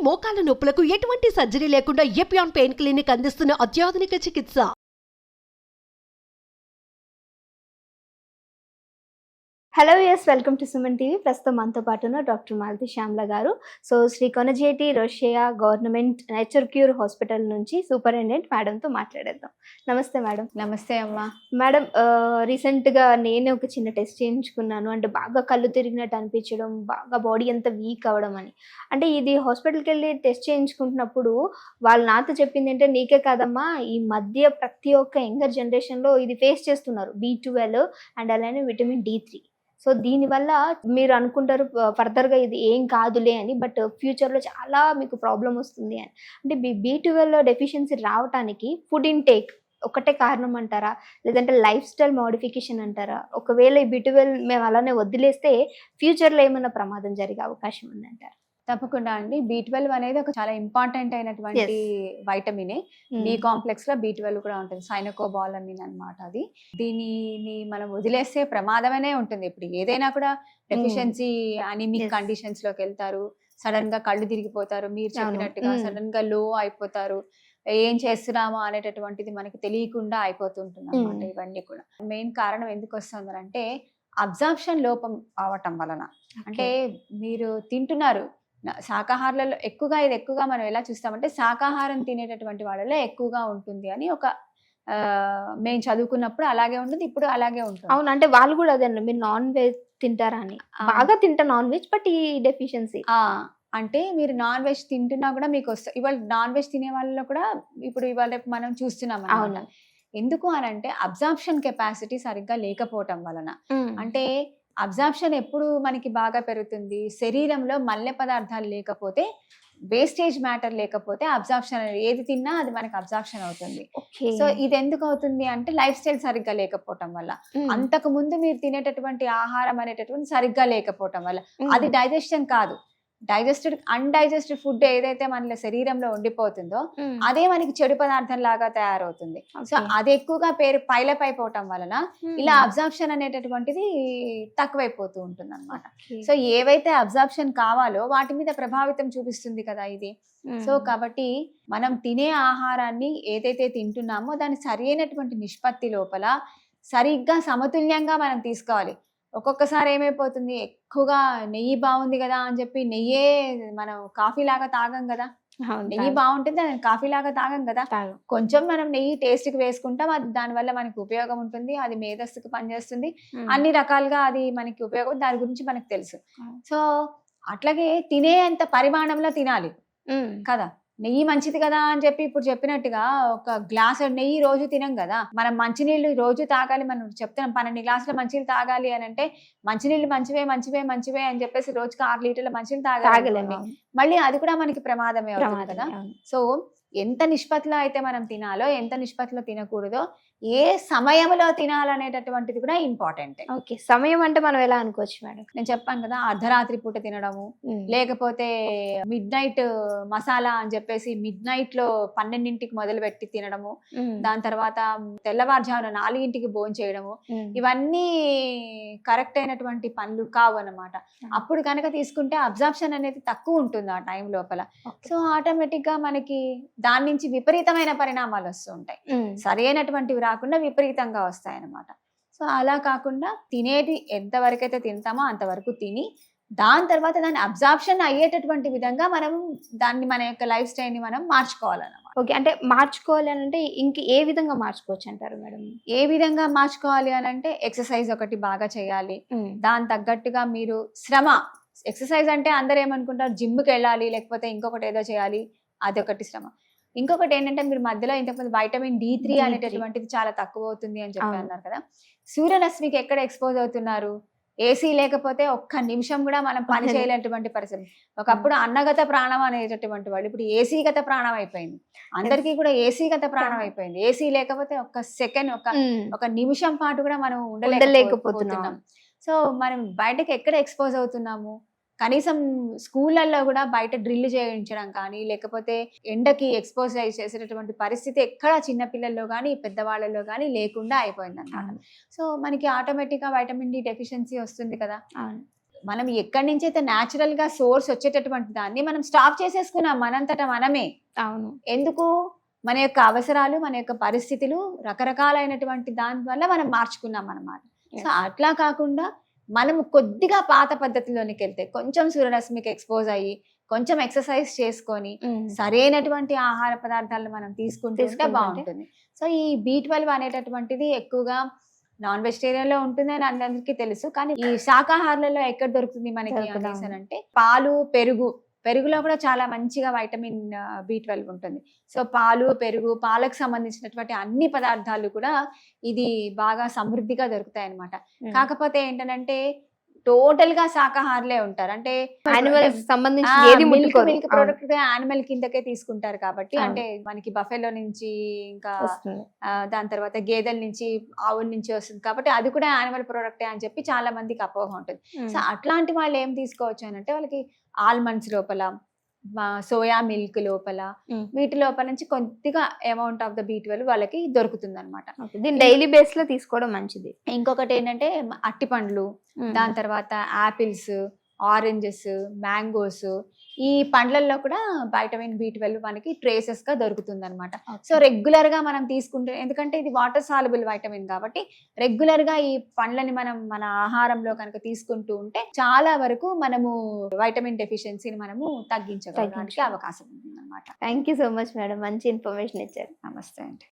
మోకాల నొప్పులకు ఎటువంటి సర్జరీ లేకుండా ఎపియాన్ పెయిన్ క్లినిక్ అందిస్తున్న అత్యాధునిక చికిత్స. Hello yes, welcome to Suman TV. ప్రస్తుతం మనతో పాటు ఉన్న డాక్టర్ మాలతి శ్యామల గారు. So Shri Konijeti Rosaiah government nature cure hospital నుంచి సూపరింటెండెంట్ మేడంతో మాట్లాడేద్దాం. నమస్తే మేడం. నమస్తే అమ్మా. మేడం, రీసెంట్గా నేను ఒక చిన్న టెస్ట్ చేయించుకున్నాను. అంటే బాగా కళ్ళు తిరిగినట్టు అనిపించడం, బాగా బాడీ అంతా వీక్ అవ్వడం అని. అంటే ఇది హాస్పిటల్కి వెళ్ళి టెస్ట్ చేయించుకుంటున్నప్పుడు వాళ్ళు నాతో చెప్పింది అంటే, నీకే కాదమ్మా, ఈ మధ్య ప్రతి ఒక్క యంగర్ జనరేషన్లో ఇది ఫేస్ చేస్తున్నారు, B12 అండ్ అలానే విటమిన్ D3. సో దీనివల్ల మీరు అనుకుంటారు ఫర్దర్గా ఇది ఏం కాదులే అని, బట్ ఫ్యూచర్లో చాలా మీకు ప్రాబ్లం వస్తుంది అని. అంటే B12 డెఫిషియన్సీ రావడానికి ఫుడ్ ఇంటేక్ ఒకటే కారణం అంటారా, లేదంటే లైఫ్ స్టైల్ మోడిఫికేషన్ అంటారా? ఒకవేళ ఈ B12 మేము అలానే వదిలేస్తే ఫ్యూచర్లో ఏమైనా ప్రమాదం జరిగే అవకాశం ఉందంటారా? తప్పకుండా అండి. B12 అనేది ఒక చాలా ఇంపార్టెంట్ అయినటువంటి వైటమినే. B కాంప్లెక్స్ లో B12 కూడా ఉంటుంది, సైనకోబాలమిన్ అన్నమాట. అది దీనిని మనం వదిలేస్తే ప్రమాదమనే ఉంటుంది. ఇప్పుడు ఏదైనా కూడా డెఫిషియన్సీ అనిమిక్ కండిషన్స్ లోకి వెళ్తారు, సడన్ గా కళ్ళు తిరిగిపోతారు, మీరు చెప్పినట్టుగా సడన్ గా లో అయిపోతారు, ఏం చేస్తున్నామో అనేటటువంటిది మనకి తెలియకుండా అయిపోతుంటుంది అన్నమాట. ఇవన్నీ కూడా మెయిన్ కారణం ఎందుకు వస్తుంది అంటే అబ్జార్ప్షన్ లోపం అవటం వలన. అంటే మీరు తింటున్నారు శాకాహారాలలో ఎక్కువగా మనం ఎలా చూస్తామంటే శాకాహారం తినేటటువంటి వాళ్ళలో ఎక్కువగా ఉంటుంది అని ఒక మేము చదువుకున్నప్పుడు అలాగే ఉంటుంది, ఇప్పుడు అలాగే ఉంటుంది. అవును, అంటే వాళ్ళు కూడా అదే, మీరు నాన్ వెజ్ తింటారా అని. బాగా తింటా నాన్ వెజ్, బట్ ఈ డెఫిషియన్సీ అంటే మీరు నాన్ వెజ్ తింటున్నా కూడా మీకు వస్తుంది. ఇవాళ నాన్ వెజ్ తినే వాళ్ళలో కూడా ఇప్పుడు ఇవాళ రేపు మనం చూస్తున్నాం అన్నమాట. ఎందుకు అని అంటే అబ్జార్ప్షన్ కెపాసిటీ సరిగ్గా లేకపోవటం వలన. అంటే అబ్జార్ప్షన్ ఎప్పుడు మనకి బాగా పెరుగుతుంది, శరీరంలో మల్లె పదార్థాలు లేకపోతే, వేస్టేజ్ మ్యాటర్ లేకపోతే అబ్జార్ప్షన్ ఏది తిన్నా అది మనకి అబ్జార్ప్షన్ అవుతుంది. సో ఇది ఎందుకు అవుతుంది అంటే లైఫ్ స్టైల్ సరిగ్గా లేకపోవటం వల్ల, అంతకు ముందు మీరు తినేటటువంటి ఆహారం అనేటటువంటి సరిగ్గా లేకపోవటం వల్ల. అది డైజెషన్ కాదు, అన్డైజెస్టెడ్ ఫుడ్ ఏదైతే మన శరీరంలో ఉండిపోతుందో అదే మనకి చెడు పదార్థం లాగా తయారవుతుంది. సో అది ఎక్కువగా పైలప్ అయిపోవటం వలన ఇలా అబ్జార్ప్షన్ అనేటటువంటిది తక్కువైపోతూ ఉంటుంది అనమాట. సో ఏవైతే అబ్జార్ప్షన్ కావాలో వాటి మీద ప్రభావితం చూపిస్తుంది కదా ఇది. సో కాబట్టి మనం తినే ఆహారాన్ని ఏదైతే తింటున్నామో దాని సరైనటువంటి నిష్పత్తి లోపల సరిగ్గా సమతుల్యంగా మనం తీసుకోవాలి. ఒక్కొక్కసారి ఏమైపోతుంది, ఎక్కువగా నెయ్యి బాగుంది కదా అని చెప్పి నెయ్యే మనం కాఫీ లాగా తాగం కదా. నెయ్యి బాగుంటుంది అది కాఫీ లాగా తాగం కదా. కొంచెం మనం నెయ్యి టేస్ట్ కి వేసుకుంటాం, అది దానివల్ల మనకి ఉపయోగం ఉంటుంది, అది మేధస్సుకి పనిచేస్తుంది, అన్ని రకాలుగా అది మనకి ఉపయోగం, దాని గురించి మనకు తెలుసు. సో అట్లాగే తినేంత పరిమాణంలో తినాలి కదా. నెయ్యి మంచిది కదా అని చెప్పి ఇప్పుడు చెప్పినట్టుగా ఒక గ్లాసు నెయ్యి రోజు తినం కదా. మనం మంచినీళ్ళు రోజు తాగాలి, మనం చెప్తున్నాం 12 గ్లాసుల మంచినీళ్ళు తాగాలి అని అంటే మంచినీళ్ళు మంచివే అని చెప్పేసి రోజుకి 6 లీటర్ల మంచినీళ్ళు తాగాలి, మళ్ళీ అది కూడా మనకి ప్రమాదమే అవుతుంది కదా. సో ఎంత నిష్పత్తిలో అయితే మనం తినాలో, ఎంత నిష్పత్తిలో తినకూడదో, ఏ సమయంలో తినాలనేటటువంటిది కూడా ఇంపార్టెంట్. ఓకే, సమయం అంటే మనం ఎలా అనుకోవచ్చు మేడం? నేను చెప్పాను కదా, అర్ధరాత్రి పూట తినడము, లేకపోతే మిడ్ నైట్ మసాలా అని చెప్పేసి మిడ్ నైట్ లో 12ంటికి మొదలు పెట్టి తినడము, దాని తర్వాత తెల్లవారుజామున 4ంటికి భోజనం చేయడము, ఇవన్నీ కరెక్ట్ అయినటువంటి పనులు కావు అన్నమాట. అప్పుడు కనుక తీసుకుంటే అబ్జార్ప్షన్ అనేది తక్కువ ఉంటుంది ఆ టైం లోపల. సో ఆటోమేటిక్ గా మనకి దాని నుంచి విపరీతమైన పరిణామాలు వస్తూ ఉంటాయి, సరైనటువంటివి రాకుండా విపరీతంగా వస్తాయి అన్నమాట. సో అలా కాకుండా తినేది ఎంతవరకైతే తింటామో అంతవరకు తిని, దాని తర్వాత దాన్ని అబ్జార్ప్షన్ అయ్యేటటువంటి విధంగా మనం దాన్ని మన యొక్క లైఫ్ స్టైల్ ని మనం మార్చుకోవాలన్నమాట. ఓకే, అంటే మార్చుకోవాలి అని అంటే ఇంక ఏ విధంగా మార్చుకోవచ్చు అంటారు మేడం? ఏ విధంగా మార్చుకోవాలి అని అంటే ఎక్సర్సైజ్ ఒకటి బాగా చేయాలి, దాని తగ్గట్టుగా మీరు శ్రమ. ఎక్సర్సైజ్ అంటే అందరు ఏమనుకుంటారు, జిమ్కి వెళ్ళాలి లేకపోతే ఇంకొకటి ఏదో చేయాలి, అదొకటి శ్రమ. ఇంకొకటి ఏంటంటే మీరు మధ్యలో ఇంతకుముందు విటమిన్ D3 అనేటటువంటిది చాలా తక్కువ అవుతుంది అని చెప్పి అన్నారు కదా. సూర్యరశ్మికి ఎక్కడ ఎక్స్పోజ్ అవుతున్నారు? ఏసీ లేకపోతే ఒక్క నిమిషం కూడా మనం పని చేయలేనటువంటి పరిస్థితి. ఒకప్పుడు అన్నగత ప్రాణం అనేటటువంటి వాళ్ళు ఇప్పుడు ఏసీగత ప్రాణం అయిపోయింది, అందరికీ కూడా ఏసీగత ప్రాణం అయిపోయింది. ఏసీ లేకపోతే ఒక్క సెకండ్ ఒక నిమిషం పాటు కూడా మనం ఉండలేకపోతున్నాం. సో మనం బయటకి ఎక్కడ ఎక్స్పోజ్ అవుతున్నాము? కనీసం స్కూళ్ళల్లో కూడా బయట డ్రిల్ చేయించడం కానీ, లేకపోతే ఎండకి ఎక్స్పోజ్ చేసేటటువంటి పరిస్థితి ఎక్కడ చిన్నపిల్లల్లో కానీ పెద్దవాళ్ళలో కానీ లేకుండా అయిపోయింది అన్నమాట. సో మనకి ఆటోమేటిక్గా వైటమిన్ D డెఫిషియన్సీ వస్తుంది కదా. మనం ఎక్కడి నుంచి అయితే న్యాచురల్ గా సోర్స్ వచ్చేటటువంటి దాన్ని మనం స్టాప్ చేసేసుకున్నాం మనంతట మనమే. అవును. ఎందుకు? మన యొక్క అవసరాలు, మన యొక్క పరిస్థితులు రకరకాలైనటువంటి దాని వల్ల మనం మార్చుకున్నాం అన్నమాట. సో అట్లా కాకుండా మనం కొద్దిగా పాత పద్ధతిలోనికి వెళ్తే, కొంచెం సూర్యరశ్మికి ఎక్స్పోజ్ అయ్యి, కొంచెం ఎక్సర్సైజ్ చేసుకొని సరైనటువంటి ఆహార పదార్థాలను మనం తీసుకుంటే బాగుంటుంది. సో ఈ B12 అనేటటువంటిది ఎక్కువగా నాన్ వెజిటేరియన్ లో ఉంటుంది అని అందరికీ తెలుసు. కానీ ఈ శాకాహారాలలో ఎక్కడ దొరుకుతుంది మనకి అంటే పాలు, పెరుగులో కూడా చాలా మంచిగా వైటమిన్ B12 ఉంటుంది. సో పాలు, పెరుగు, పాలకు సంబంధించినటువంటి అన్ని పదార్థాలు కూడా ఇది బాగా సమృద్ధిగా దొరుకుతాయి అన్నమాట. కాకపోతే ఏంటంటే టోటల్ గా శాకాహారులే ఉంటారు. అంటే యానిమల్స్ సంబంధించి మిల్క్ ప్రోడక్ట్ యానిమల్ కిందకే తీసుకుంటారు కాబట్టి, అంటే మనకి బఫెలో నుంచి ఇంకా దాని తర్వాత గేదెల నుంచి, ఆవుల నుంచి వస్తుంది కాబట్టి అది కూడా యానిమల్ ప్రోడక్టే అని చెప్పి చాలా మందికి అపోహ ఉంటుంది. సో అట్లాంటి వాళ్ళు ఏం తీసుకోవచ్చు అని అంటే, వాళ్ళకి ఆల్మండ్స్ లోపల, సోయా మిల్క్ లోపల, వీటి లోపల నుంచి కొద్దిగా అమౌంట్ ఆఫ్ ద B12 వాళ్ళకి దొరుకుతుంది అనమాట. దీన్ని డైలీ బేస్ లో తీసుకోవడం మంచిది. ఇంకొకటి ఏంటంటే అట్టి పండ్లు, దాని తర్వాత యాపిల్స్, ఆరెంజెస్, మ్యాంగోస్, ఈ పండ్లల్లో కూడా వైటమిన్ B12 మనకి ట్రేసెస్ గా దొరుకుతుంది అనమాట. సో రెగ్యులర్ గా మనం తీసుకుంటే, ఎందుకంటే ఇది వాటర్ సాల్యుబుల్ వైటమిన్ కాబట్టి రెగ్యులర్ గా ఈ పండ్లని మనం మన ఆహారంలో కనుక తీసుకుంటూ ఉంటే చాలా వరకు మనము వైటమిన్ డెఫిషియన్సీని మనము తగ్గించడానికి అవకాశం ఉంది అనమాట. Thank you so much madam, మంచి ఇన్ఫర్మేషన్ ఇచ్చారు. నమస్తే అండి.